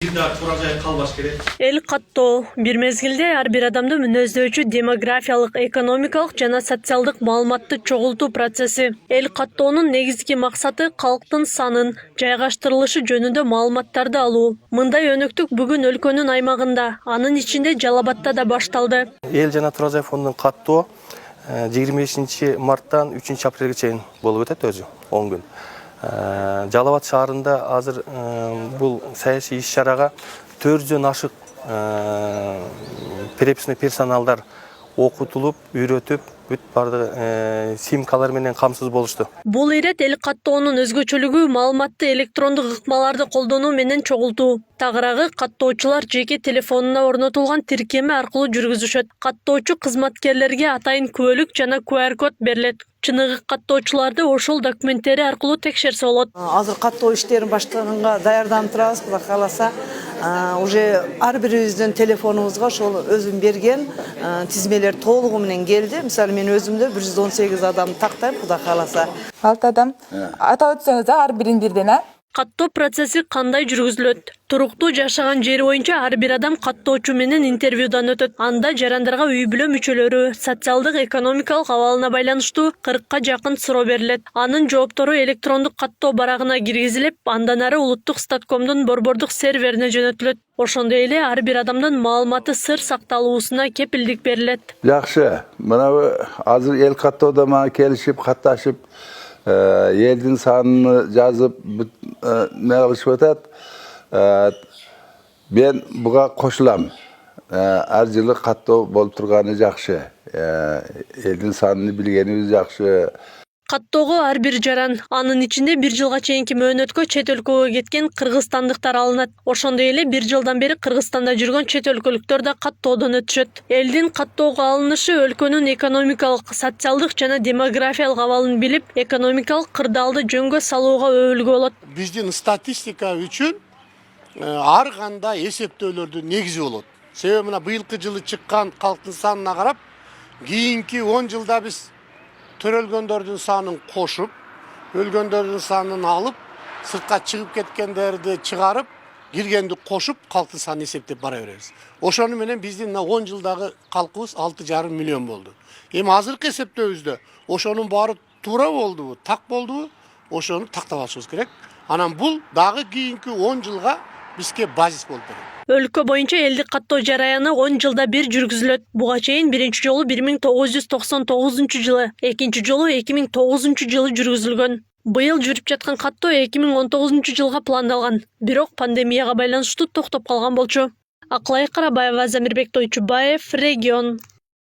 Эл каттоо бир мезгилде ар бир адамды мүнөздөчү демографиялык, экономикалык жана социалдык маалыматты чогултуу процесси. Эл каттоонун негизги максаты калктын санын, жайгаштырылышы жөнүндө маалыматтарды алуу. Мындай өнөктүк бүгүн өлкөнүн аймагында, анын ичинде Жалал Абадта да башталды. Эл жана турак жай фондунун каттоо 25 марттан 3 апрелге чейин болуп өтөт өзү 10 күн. Жалал Абад шаарында азыр бул саясий иш-чарага 400 ашык переписный персоналдар окутулуп, үйрөтүп, бүт бардыгы симкалар менен камсыз болушту. Бул ирет эл каттоонун өзгөчөлүгү маалыматты электрондук ыкмаларды колдонуу менен чогултуу. Тагыраагы каттоочулар жеке телефонуна орнотулган тиркеме аркылуу жүргүзүшөт. Каттоочу кызматкерлерге атайын күбөлүк жана QR код берилет. Чыныгы каттоочуларды ошол документтери аркылуу текшерсе болот. Азыр каттоо иштерин баштаганга даярданып турабыз, Кудай кааласа. Уже ар бирибиздин телефонубузга ошол өзүм берген тизмелер толугу менен келди. Мисалы мен өзүмдө 118 адам тактайм, Кудай кааласа. 6 адам. Атап өтсөңүз ар бирин бирден, Каттоо процесси кандай жүргүзүлөт? Туруктуу жашаган жери боюнча ар бир адам каттоочу менен интервьюдан өтөт. Анда жарандарга үй бүлө мүчөлөрү, социалдык, экономикалык абалына байланыштуу 40ка жакын суроо берилет. Анын жооптору электрондук каттоо барагына киргизилип, андан ары улуттук статкомдун борбордук серверине жөнөтүлөт. Ошондой эле ар бир адамдын маалыматы сыр сакталуусуна кепилдик берилет. Жакшы. Мына азыр эл каттоодо мага келишип, катташып, элдин санын жазып, не кылышып атат. Мен буга кошулам. Ар жылы каттоо болуп турганы жакшы. Элдин санын билгенибиз жакшы. Каттоого ар бир жаран, анын ичинде 1 жылга чейинки мөөнөткө чет өлкөгө кеткен кыргызстандыктар алынат. Ошондой эле 1 жылдан бери Кыргызстанда жүргөн чет өлкөлүктөр да каттоодон өтүшөт. Элдин каттоого алынышы өлкөнүн экономикалык, социалдык жана демографиялык абалын билип, экономикалык кырдаалды жөнгө салууга өбүлгө болот. Биздин статистика үчүн ар кандай эсептөөлөрдүн негизи болот. Себеби мына быйылкы жылы чыккан калктын санына карап, кийинки 10 жылда биз төрөлгөндөрдүн санын кошуп, өлгөндөрдүн санын алып, сыртка чыгып кеткендерди чыгарып, киргенди кошуп, калктын санын эсептеп бара беребиз. Ошону менен биздин 10 жылдагы калкыбыз 6,5 миллион болду. Эми азыркы эсептөөбүздө ошонун баары туура болдубу, так болдубу, ошону тактап алышыбыз керек. Анан бул дагы кийинки 10 жылга бизге базис болуп берет. Өлкө боюнча элдик каттоо жараяны 10 жылда бир жүргүзүлөт. Буга чейин биринчи жолу 1999 жылы, экинчи жолу 2009 жылы жүргүзүлгөн. Быйыл жүрүп жаткан каттоо 2019 жылга пландалган. Бирок пандемияга байланыштуу токтоп калган болчу. Акылай Карабаева, Замирбек Тойчубаев, Регион.